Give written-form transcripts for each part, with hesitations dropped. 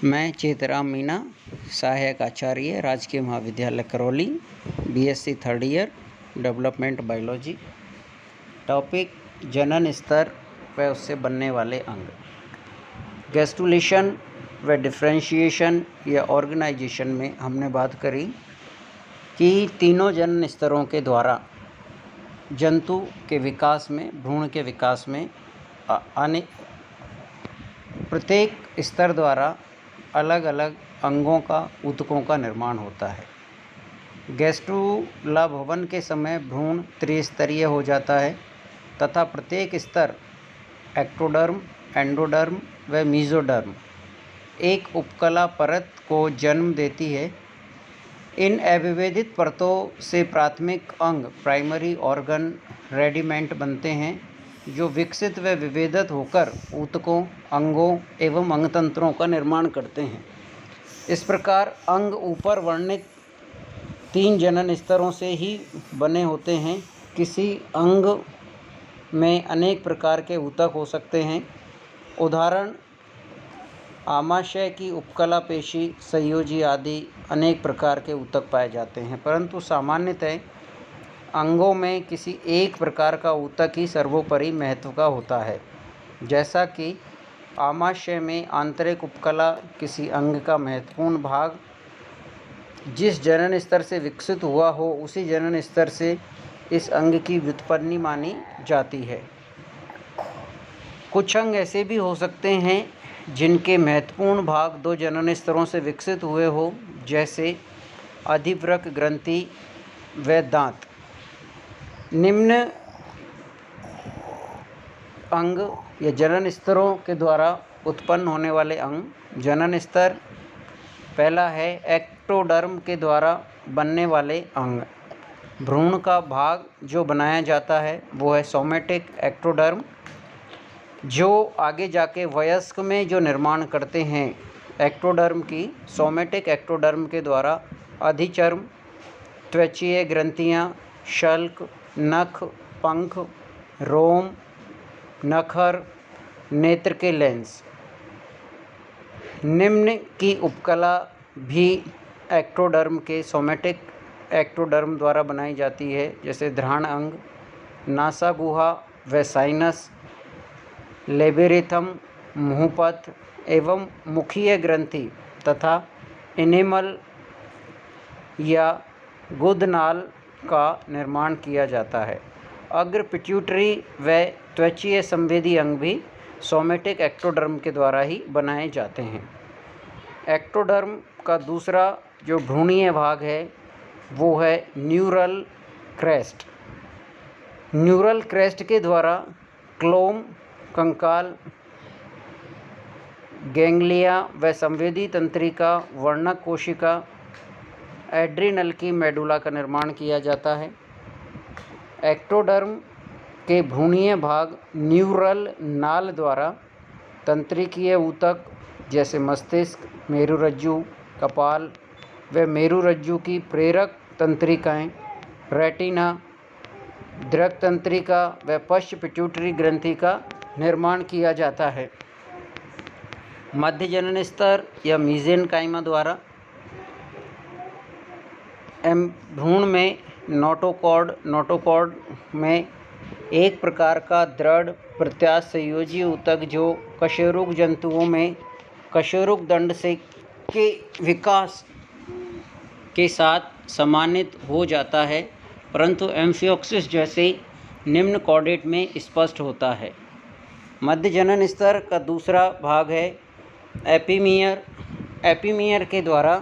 मैं चेतराम मीना, सहायक आचार्य, राजकीय महाविद्यालय Karauli, BSc third year, development biology. Topic जनन स्तर व उससे बनने वाले अंग। गैस्ट्रुलेशन व डिफरेंशिएशन या ऑर्गेनाइजेशन में हमने बात करी कि तीनों जनन स्तरों के द्वारा जंतु के विकास में, भ्रूण के विकास में प्रत्येक स्तर द्वारा अलग अलग अंगों का, ऊतकों का निर्माण होता है। गैस्ट्रुला भवन के समय भ्रूण त्रिस्तरीय हो जाता है तथा प्रत्येक स्तर एक्टोडर्म, एंडोडर्म व मीजोडर्म एक उपकला परत को जन्म देती है। इन अविभेदित परतों से प्राथमिक अंग, प्राइमरी ऑर्गन रेडिमेंट बनते हैं जो विकसित व विभेदित होकर ऊतकों, अंगों एवं अंगतंत्रों का निर्माण करते हैं। इस प्रकार अंग ऊपर वर्णित 3 जनन स्तरों से ही बने होते हैं। किसी अंग में अनेक प्रकार के ऊतक हो सकते हैं। उदाहरण आमाशय की उपकला पेशी, संयोजी आदि अनेक प्रकार के ऊतक पाए जाते हैं, परंतु सामान्यतः अंगों में किसी एक प्रकार का ऊतक ही सर्वोपरि महत्व का होता है। जैसा कि आमाशय में आंतरिक उपकला किसी अंग का महत्वपूर्ण भाग जिस जनन स्तर से विकसित हुआ हो, उसी जनन स्तर से इस अंग की व्युत्पत्ति मानी जाती है। कुछ अंग ऐसे भी हो सकते हैं जिनके महत्वपूर्ण भाग 2 जनन स्तरों से विकसित हुए हो, जैसे अधिवृक्क ग्रंथि व दांत। निम्न अंग या जनन स्तरों के द्वारा उत्पन्न होने वाले अंग। जनन स्तर पहला है एक्टोडर्म के द्वारा बनने वाले अंग। भ्रूण का भाग जो बनाया जाता है वो है सोमेटिक एक्टोडर्म, जो आगे जाके वयस्क में जो निर्माण करते हैं। एक्टोडर्म की सोमेटिक एक्टोडर्म के द्वारा अधिचर्म, त्वचीय ग्रंथियां, शल्क, नख, पंख, रोम, नखर, नेत्र के लेंस। निम्न की उपकला भी एक्टोडर्म के सोमेटिक एक्टोडर्म द्वारा बनाई जाती है, जैसे धृण अंग, नासा गुहा व साइनस, लेबेरिथम, मुहपथ एवं मुखीय ग्रंथि तथा इनेमल या गुदनाल का निर्माण किया जाता है। अग्र पिट्यूटरी व त्वचीय संवेदी अंग भी सोमेटिक एक्टोडर्म के द्वारा ही बनाए जाते हैं। एक्टोडर्म का दूसरा जो भ्रूणीय भाग है वो है न्यूरल क्रेस्ट। न्यूरल क्रेस्ट के द्वारा क्लोम, कंकाल, गैंग्लिया व संवेदी तंत्रिका, वर्णक कोशिका, एड्रिनल की मेडुला का निर्माण किया जाता है। एक्टोडर्म के भ्रूणीय भाग न्यूरल नाल द्वारा तंत्रिकीय ऊतक जैसे मस्तिष्क, मेरुरज्जु, कपाल व मेरुरज्जु की प्रेरक तंत्रिकाएं, रेटिना, दृक तंत्रिका व पश्च पिट्यूटरी ग्रंथि का निर्माण किया जाता है। मध्य जनन स्तर या मीसेनकाइमा द्वारा भ्रूण में नोटोकॉर्ड में एक प्रकार का दृढ़ प्रत्यास्थ संयोजी ऊतक जो कशेरुक जंतुओं में कशेरुक दंड से के विकास के साथ समानित हो जाता है, परंतु एम्फियोक्सिस जैसे निम्न कॉर्डेट में स्पष्ट होता है। मध्य जनन स्तर का दूसरा भाग है एपिमियर। एपिमियर के द्वारा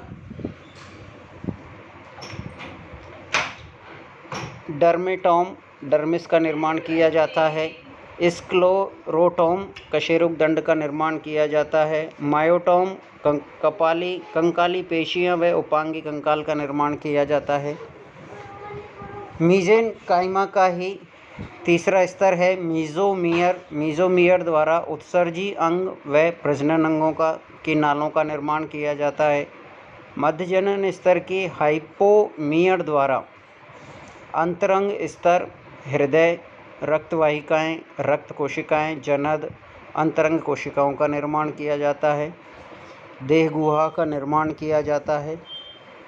डर्मेटोम, डर्मिस का निर्माण किया जाता है। स्क्लेरोटोम, कशेरुक दंड का निर्माण किया जाता है। मायोटोम, कंकाली पेशियां व उपांगी कंकाल का निर्माण किया जाता है। मीसेनकाइमा का ही तीसरा स्तर है मीजोमियर। मीजोमियर द्वारा उत्सर्जी अंग व प्रजनन अंगों की नालों का निर्माण किया जाता है। मध्य जनन स्तर की हाइपोमियर द्वारा अंतरंग स्तर, हृदय, रक्तवाहिकाएं, रक्त कोशिकाएं, जनद, अंतरंग कोशिकाओं का निर्माण किया जाता है। देह गुहा का निर्माण किया जाता है।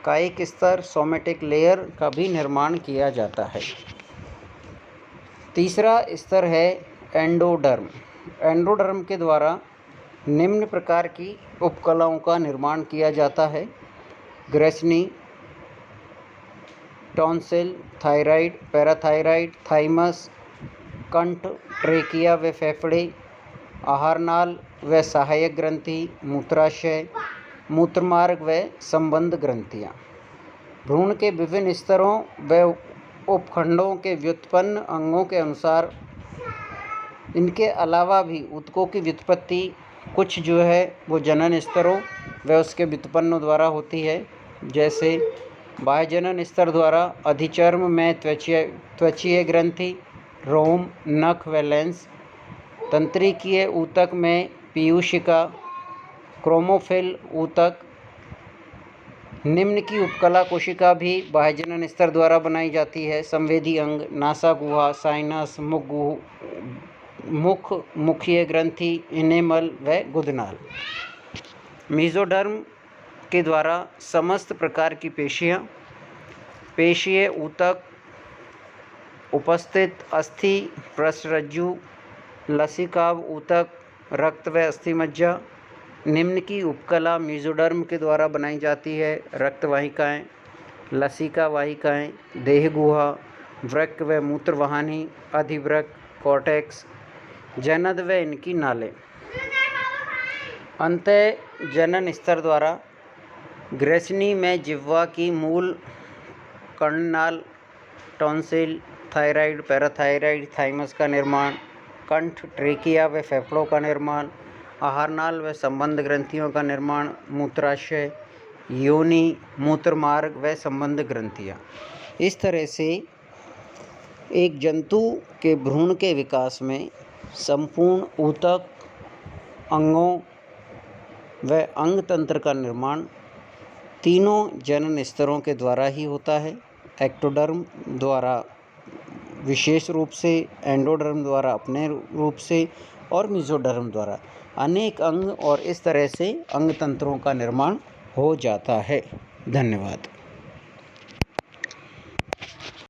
कायिक स्तर सोमेटिक लेयर का भी निर्माण किया जाता है। तीसरा स्तर है एंडोडर्म। एंडोडर्म के द्वारा निम्न प्रकार की उपकलाओं का निर्माण किया जाता है: ग्रेसनी, टॉन्सिल, थायराइड, पैराथायराइड, थाइमस, कंठ, ट्रेकिया व फेफड़े, आहारनाल व सहायक ग्रंथि, मूत्राशय, मूत्रमार्ग व संबंध ग्रंथियाँ। भ्रूण के विभिन्न स्तरों व उपखंडों के व्युत्पन्न अंगों के अनुसार इनके अलावा भी ऊतकों की व्युत्पत्ति कुछ जो है वो जनन स्तरों व उसके व्युत्पन्नों द्वारा होती है। जैसे बाह्य जनन स्तर द्वारा अधिचर्म में त्वचीय ग्रंथि, रोम, नख व लेंस, तंत्रिकीय ऊतक में पीयूषिका, क्रोमोफिल ऊतक। निम्न की उपकला कोशिका भी बाह्य जनन स्तर द्वारा बनाई जाती है: संवेदी अंग, नासा गुहा, साइनस, मुख, मुखीय ग्रंथि, इनेमल व गुदनाल। मीजोडर्म के द्वारा समस्त प्रकार की पेशियाँ, पेशीय ऊतक उपस्थित, अस्थि पृष्ठरज्जु, लसिकाव ऊतक, रक्त व अस्थि मज्जा। निम्न की उपकला मीजोडर्म के द्वारा बनाई जाती है: रक्त वाहिकाएँ, लसिका वाहिकाएँ, देह गुहा, वृक्क व मूत्रवाहिनी, अधिवृक्क, कॉर्टेक्स, जनन व इनकी नालें। अंतः जनन स्तर द्वारा ग्रेसनी में जिह्वा की मूल कर्णनाल, टॉन्सिल, थायराइड, पैराथायराइड, थाइमस का निर्माण, कंठ, ट्रेकिया व फेफड़ों का निर्माण, आहारनाल व संबंध ग्रंथियों का निर्माण, मूत्राशय, योनि, मूत्रमार्ग व संबंध ग्रंथियाँ। इस तरह से एक जंतु के भ्रूण के विकास में संपूर्ण ऊतक, अंगों व अंग तंत्र का निर्माण तीनों जनन स्तरों के द्वारा ही होता है। एक्टोडर्म द्वारा विशेष रूप से, एंडोडर्म द्वारा अपने रूप से और मीजोडर्म द्वारा अनेक अंग और इस तरह से अंग तंत्रों का निर्माण हो जाता है। धन्यवाद।